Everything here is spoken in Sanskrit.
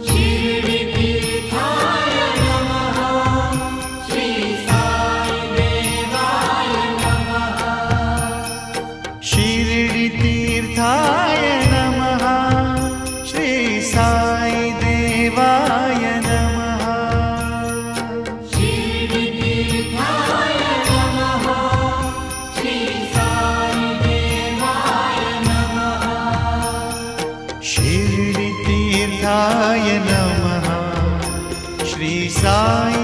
शिरडितीर्थाय नमः। श्री साई देवाय नमः। शिरडितीर्थाय नमः। श्री साई देवाय नमः। शिरडितीर्थाय नमः। श्री साई देवाय नमः। शिरडितीर्थाय नमः। श्री साई